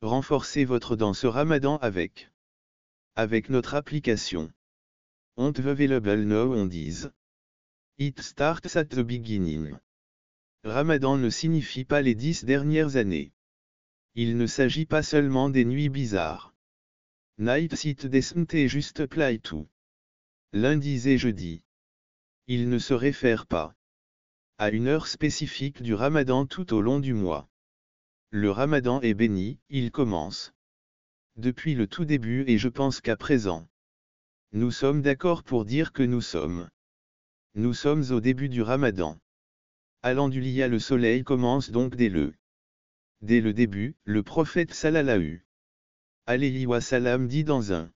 Renforcez votre dans ce Ramadan avec notre application. On available now on is. It starts at the beginning. Ramadan ne signifie pas les 10 dernières années. Il ne s'agit pas seulement des nuits bizarres. Nights it doesn't just apply to lundis et jeudis. Il ne se réfère pas à une heure spécifique du Ramadan tout au long du mois. Le Ramadan est béni, il commence depuis le tout début et je pense qu'à présent, nous sommes d'accord pour dire que nous sommes au début du Ramadan. Alhamdoulilah, le soleil commence donc dès le début, le prophète sallallahu alayhi wa sallam dit dans un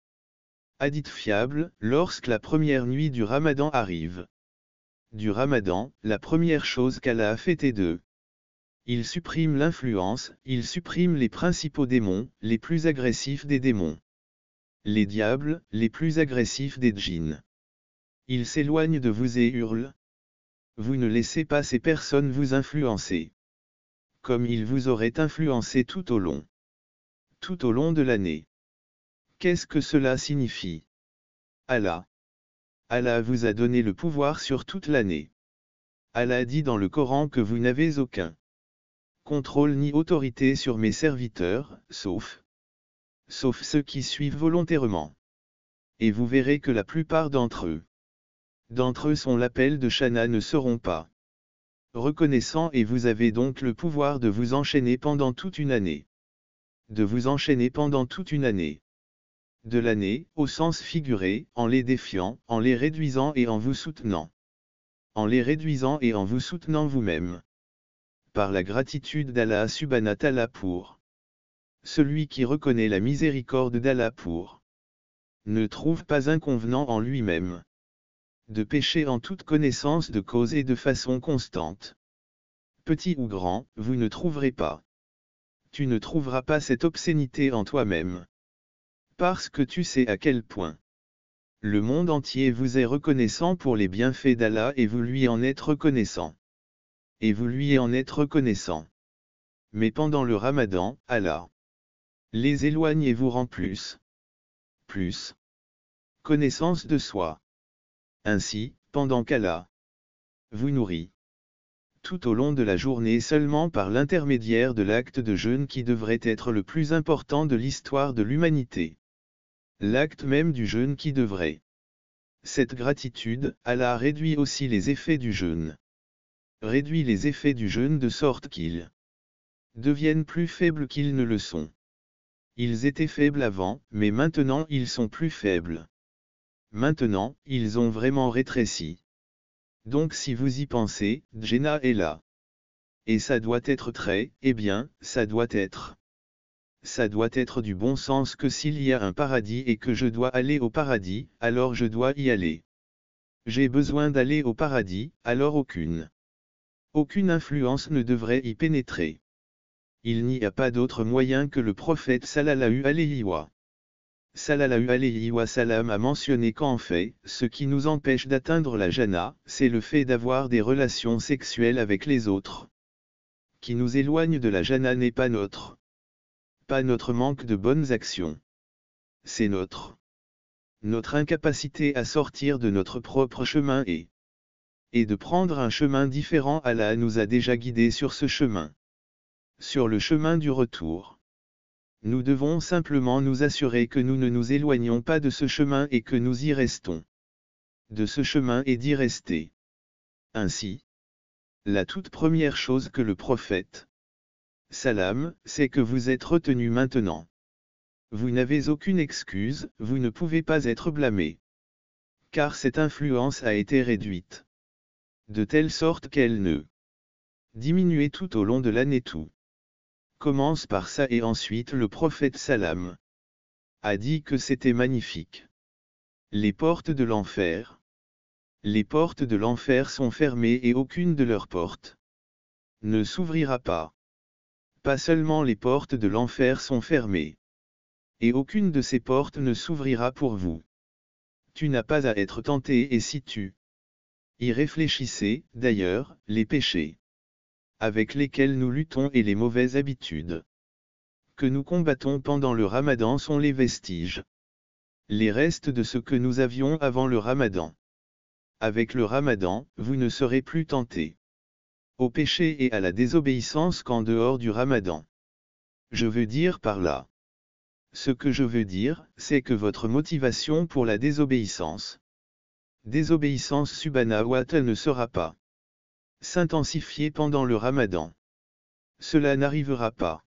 hadith fiable, lorsque la première nuit du Ramadan arrive. Du Ramadan, la première chose qu'Allah a fait est il supprime l'influence, il supprime les principaux démons, les plus agressifs des démons. Les diables, les plus agressifs des djinns. Il s'éloigne de vous et hurle. Vous ne laissez pas ces personnes vous influencer. Comme ils vous auraient influencé tout au long de l'année. Qu'est-ce que cela signifie? Allah vous a donné le pouvoir sur toute l'année. Allah dit dans le Coran que vous n'avez aucun contrôle ni autorité sur mes serviteurs, sauf ceux qui suivent volontairement. Et vous verrez que la plupart d'entre eux sont l'appel de Shana ne seront pas reconnaissants et vous avez donc le pouvoir de vous enchaîner pendant toute une année. De l'année, au sens figuré, en les défiant, en les réduisant et en vous soutenant. Vous-même. Par la gratitude d'Allah subhanahu ta'ala pour celui qui reconnaît la miséricorde d'Allah pour ne trouve pas inconvenant en lui-même de pécher en toute connaissance de cause et de façon constante. Petit ou grand, vous ne trouverez pas. Tu ne trouveras pas cette obscénité en toi-même. Parce que tu sais à quel point le monde entier vous est reconnaissant pour les bienfaits d'Allah et vous lui en êtes reconnaissant. Mais pendant le Ramadan, Allah les éloigne et vous rend plus connaissance de soi. Ainsi, pendant qu'Allah vous nourrit tout au long de la journée seulement par l'intermédiaire de l'acte de jeûne qui devrait être le plus important de l'histoire de l'humanité. L'acte même du jeûne qui devrait. Cette gratitude, Allah réduit aussi les effets du jeûne. Réduit les effets du jeûne de sorte qu'ils deviennent plus faibles qu'ils ne le sont. Ils étaient faibles avant, mais maintenant ils sont plus faibles. Maintenant, ils ont vraiment rétréci. Donc si vous y pensez, Djena est là. Et ça doit être ça doit être du bon sens que s'il y a un paradis et que je dois aller au paradis, alors je dois y aller. J'ai besoin d'aller au paradis, alors aucune influence ne devrait y pénétrer. Il n'y a pas d'autre moyen que le prophète sallallahu alayhi wa sallam a mentionné qu'en fait, ce qui nous empêche d'atteindre la Jannah, c'est le fait d'avoir des relations sexuelles avec les autres. Qui nous éloigne de la Jannah n'est pas notre manque de bonnes actions. C'est notre incapacité à sortir de notre propre chemin et de prendre un chemin différent. Allah nous a déjà guidés sur ce chemin. Sur le chemin du retour. Nous devons simplement nous assurer que nous ne nous éloignons pas de ce chemin et que nous y restons. De ce chemin et d'y rester. Ainsi, la toute première chose que le prophète Salam, c'est que vous êtes retenu maintenant. Vous n'avez aucune excuse, vous ne pouvez pas être blâmé. Car cette influence a été réduite. De telle sorte qu'elle ne diminuait tout au long de l'année tout. Commence par ça et ensuite le prophète Salam a dit que c'était magnifique. Les portes de l'enfer. Les portes de l'enfer sont fermées et aucune de leurs portes ne s'ouvrira pas. Pas seulement les portes de l'enfer sont fermées. Et aucune de ces portes ne s'ouvrira pour vous. Tu n'as pas à être tenté et si tu y réfléchissez, d'ailleurs, les péchés avec lesquels nous luttons et les mauvaises habitudes que nous combattons pendant le Ramadan sont les vestiges. Les restes de ce que nous avions avant le Ramadan. Avec le Ramadan, vous ne serez plus tentés au péché et à la désobéissance qu'en dehors du Ramadan. Je veux dire par là. Ce que je veux dire, c'est que votre motivation pour la désobéissance subhanahu wa ta'ala ne sera pas s'intensifier pendant le Ramadan. Cela n'arrivera pas.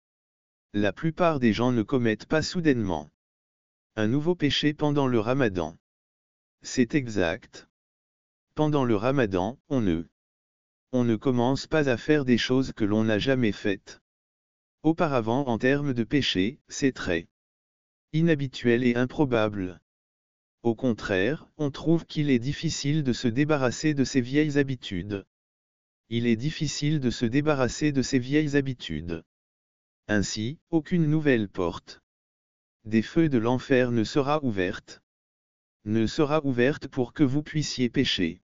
La plupart des gens ne commettent pas soudainement un nouveau péché pendant le Ramadan. C'est exact. Pendant le Ramadan, on ne commence pas à faire des choses que l'on n'a jamais faites auparavant en termes de péché, c'est très inhabituel et improbable. Au contraire, on trouve qu'il est difficile de se débarrasser de ces vieilles habitudes. Il est difficile de se débarrasser de ces vieilles habitudes. Ainsi, aucune nouvelle porte des feux de l'enfer ne sera ouverte. Ne sera ouverte pour que vous puissiez pécher.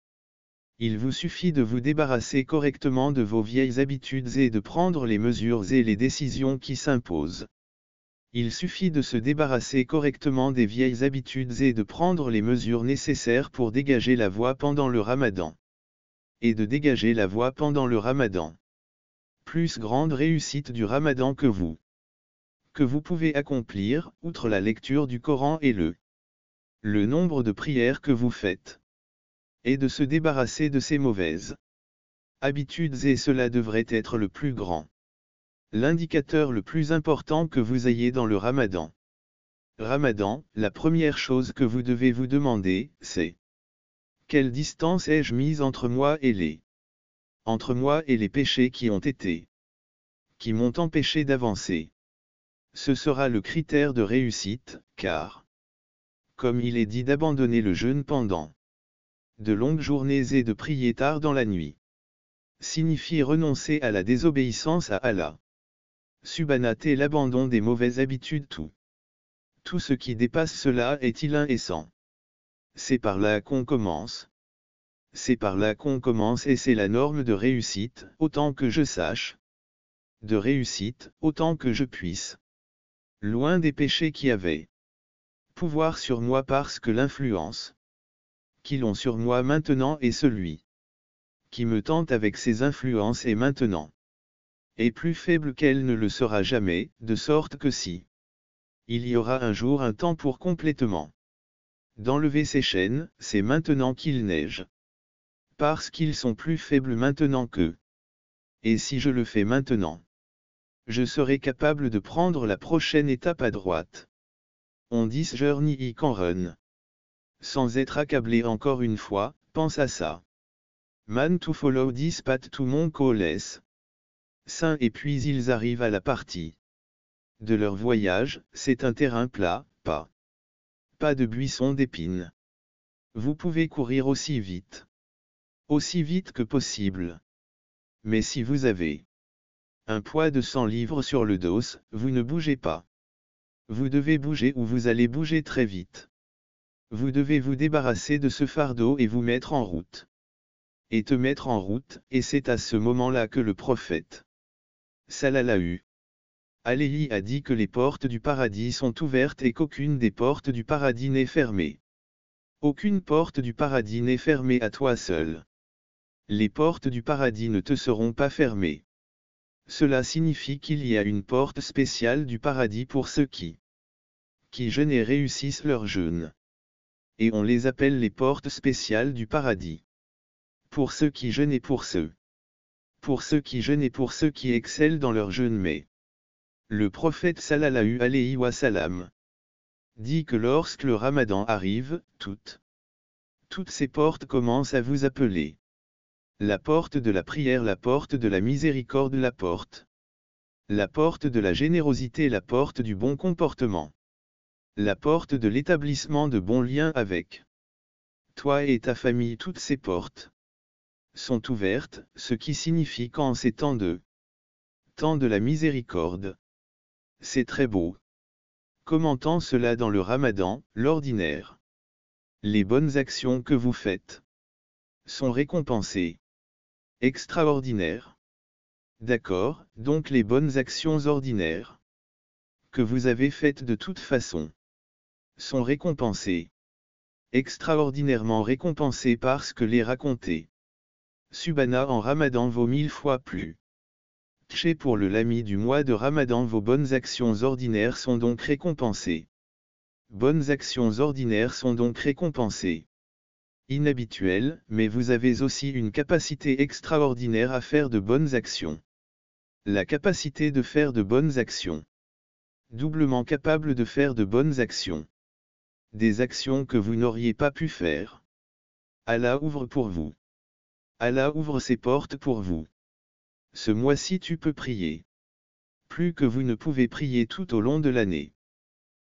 Il vous suffit de vous débarrasser correctement de vos vieilles habitudes et de prendre les mesures et les décisions qui s'imposent. Il suffit de se débarrasser correctement des vieilles habitudes et de prendre les mesures nécessaires pour dégager la voie pendant le Ramadan. Et de dégager la voie pendant le Ramadan. Plus grande réussite du Ramadan que vous pouvez accomplir, outre la lecture du Coran et le nombre de prières que vous faites. Et de se débarrasser de ces mauvaises habitudes et cela devrait être le plus grand. L'indicateur le plus important que vous ayez dans le Ramadan. Ramadan, la première chose que vous devez vous demander, c'est: quelle distance ai-je mise entre moi et les péchés qui m'ont empêché d'avancer? Ce sera le critère de réussite, car, comme il est dit d'abandonner le jeûne pendant de longues journées et de prier tard dans la nuit, signifie renoncer à la désobéissance à Allah. Subhanat et l'abandon des mauvaises habitudes tout ce qui dépasse cela est ilin et sans. C'est par là qu'on commence. C'est par là qu'on commence et c'est la norme de réussite, autant que je sache. De réussite, autant que je puisse. Loin des péchés qui avaient pouvoir sur moi parce que l'influence qu'ils ont sur moi maintenant est celui qui me tente avec ses influences et maintenant est plus faible qu'elle ne le sera jamais, de sorte que si il y aura un jour un temps pour complètement d'enlever ces chaînes, c'est maintenant qu'il neige. Parce qu'ils sont plus faibles maintenant qu'eux. Et si je le fais maintenant, je serai capable de prendre la prochaine étape à droite. On dit journey I can run. Sans être accablé encore une fois, pense à ça. Man to follow this path to mon coalesce. Saint et puis ils arrivent à la partie de leur voyage, c'est un terrain plat, pas de buissons d'épines. Vous pouvez courir aussi vite que possible. Mais si vous avez un poids de 100 livres sur le dos, vous ne bougez pas. Vous devez bouger ou vous allez bouger très vite. Vous devez vous débarrasser de ce fardeau et vous mettre en route. Et te mettre en route, et c'est à ce moment-là que le prophète sallallahu alayhi a dit que les portes du paradis sont ouvertes et qu'aucune des portes du paradis n'est fermée. Aucune porte du paradis n'est fermée à toi seul. Les portes du paradis ne te seront pas fermées. Cela signifie qu'il y a une porte spéciale du paradis pour ceux qui jeûnent et réussissent leur jeûne. Et on les appelle les portes spéciales du paradis. Pour ceux qui jeûnent et pour ceux qui excellent dans leur jeûne mais. Le prophète sallallahu alayhi wa sallam dit que lorsque le Ramadan arrive, toutes ces portes commencent à vous appeler. La porte de la prière, la porte de la miséricorde, la porte de la générosité, la porte du bon comportement. La porte de l'établissement de bons liens avec toi et ta famille, toutes ces portes sont ouvertes, ce qui signifie qu'en ces temps de la miséricorde. C'est très beau. Commentant cela dans le Ramadan, l'ordinaire. Les bonnes actions que vous faites sont récompensées. Extraordinaire. D'accord, donc les bonnes actions ordinaires que vous avez faites de toute façon, sont récompensées. Extraordinairement récompensées parce que les raconter. Subhana en Ramadan vaut 1000 fois plus. Tché pour le lami du mois de Ramadan, vos bonnes actions ordinaires sont donc récompensées. Bonnes actions ordinaires sont donc récompensées. Inhabituelles, mais vous avez aussi une capacité extraordinaire à faire de bonnes actions. La capacité de faire de bonnes actions. Doublement capable de faire de bonnes actions. Des actions que vous n'auriez pas pu faire. Allah ouvre pour vous. Allah ouvre ses portes pour vous. Ce mois-ci tu peux prier. Plus que vous ne pouvez prier tout au long de l'année.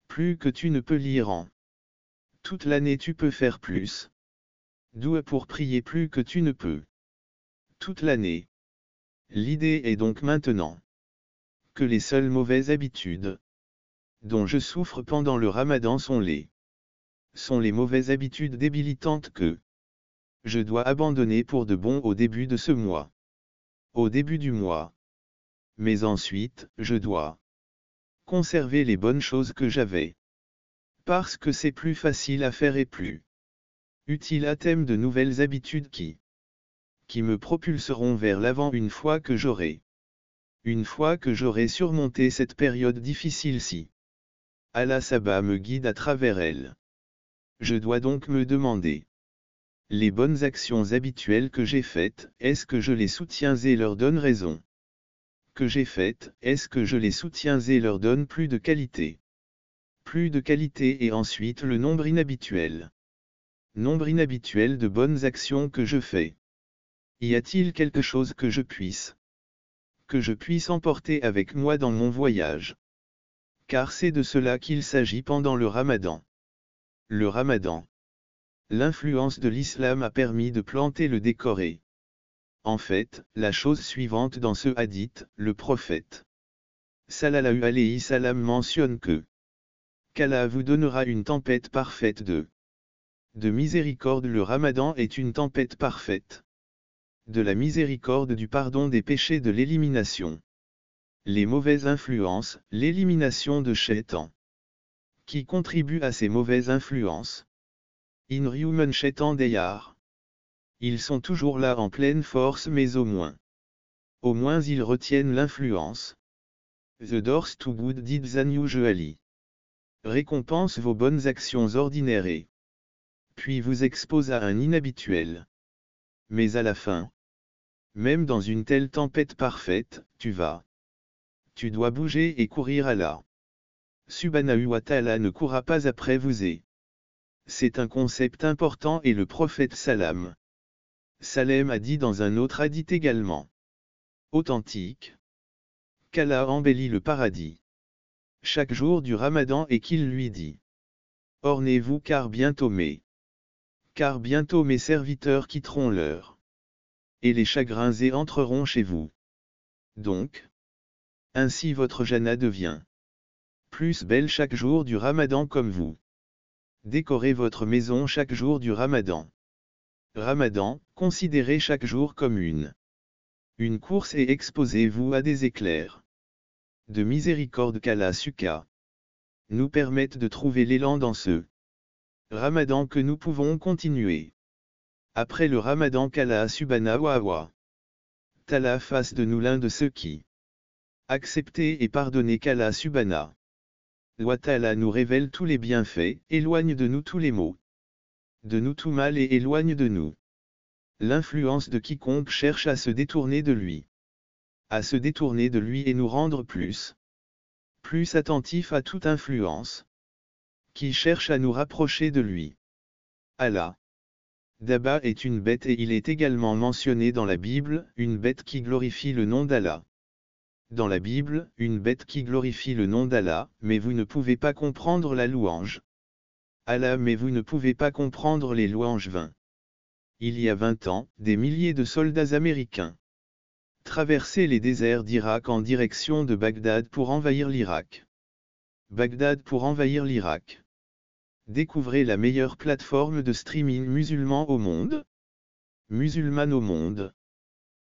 Plus que tu ne peux lire en. Toute l'année tu peux faire plus. Doua pour prier plus que tu ne peux. Toute l'année. L'idée est donc maintenant. Que les seules mauvaises habitudes dont je souffre pendant le Ramadan sont les mauvaises habitudes débilitantes que je dois abandonner pour de bon au début de ce mois. Au début du mois. Mais ensuite, je dois conserver les bonnes choses que j'avais. Parce que c'est plus facile à faire et plus utile à thème de nouvelles habitudes qui me propulseront vers l'avant une fois que j'aurai surmonté cette période difficile-ci. Allah Sabah me guide à travers elle. Je dois donc me demander. Les bonnes actions habituelles que j'ai faites, est-ce que je les soutiens et leur donne raison? Que j'ai faites, est-ce que je les soutiens et leur donne plus de qualité? Plus de qualité et ensuite le nombre inhabituel. Nombre inhabituel de bonnes actions que je fais. Y a-t-il quelque chose que je puisse emporter avec moi dans mon voyage? Car c'est de cela qu'il s'agit pendant le Ramadan. Le Ramadan. L'influence de l'islam a permis de planter le décor et, en fait, la chose suivante dans ce hadith, le prophète sallallahu alayhi salam mentionne que qu'Allah vous donnera une tempête parfaite de miséricorde. Le Ramadan est une tempête parfaite de la miséricorde, du pardon des péchés, de l'élimination. Les mauvaises influences, l'élimination de Shaitan. Qui contribue à ces mauvaises influences? Inhuman Shaitan Dayar. Ils sont toujours là en pleine force, mais au moins ils retiennent l'influence. The doors to good deeds unusually. Récompense vos bonnes actions ordinaires et puis vous expose à un inhabituel. Mais à la fin, même dans une telle tempête parfaite, tu dois bouger et courir. Allah Subhanahu wa ta'ala ne courra pas après vous et c'est un concept important et le prophète Salem a dit dans un autre hadith également authentique qu'Allah embellit le paradis chaque jour du Ramadan et qu'il lui dit: ornez-vous car bientôt mes serviteurs quitteront l'heure et les chagrins et entreront chez vous. Donc, ainsi votre Jannah devient plus belle chaque jour du Ramadan, comme vous décorez votre maison chaque jour du Ramadan. Ramadan, considérez chaque jour comme une course et exposez-vous à des éclairs de miséricorde qu'Allah Sukha nous permette de trouver l'élan dans ce Ramadan, que nous pouvons continuer. Après le Ramadan, qu'Allah Subhanahu wa ta'ala fasse de nous l'un de ceux qui accepter et pardonner, qu'Allah Subhanahu wa ta'ala nous révèle tous les bienfaits, éloigne de nous tous les maux, de nous tout mal et éloigne de nous l'influence de quiconque cherche à se détourner de lui. Et nous rendre plus attentifs à toute influence qui cherche à nous rapprocher de lui. Allah Daba est une bête et il est également mentionné dans la Bible, une bête qui glorifie le nom d'Allah. Dans la Bible, une bête qui glorifie le nom d'Allah, mais vous ne pouvez pas comprendre la louange. Allah, mais vous ne pouvez pas comprendre les louanges vains. Il y a 20 ans, des milliers de soldats américains traversaient les déserts d'Irak en direction de Bagdad pour envahir l'Irak. Découvrez la meilleure plateforme de streaming musulmane au monde.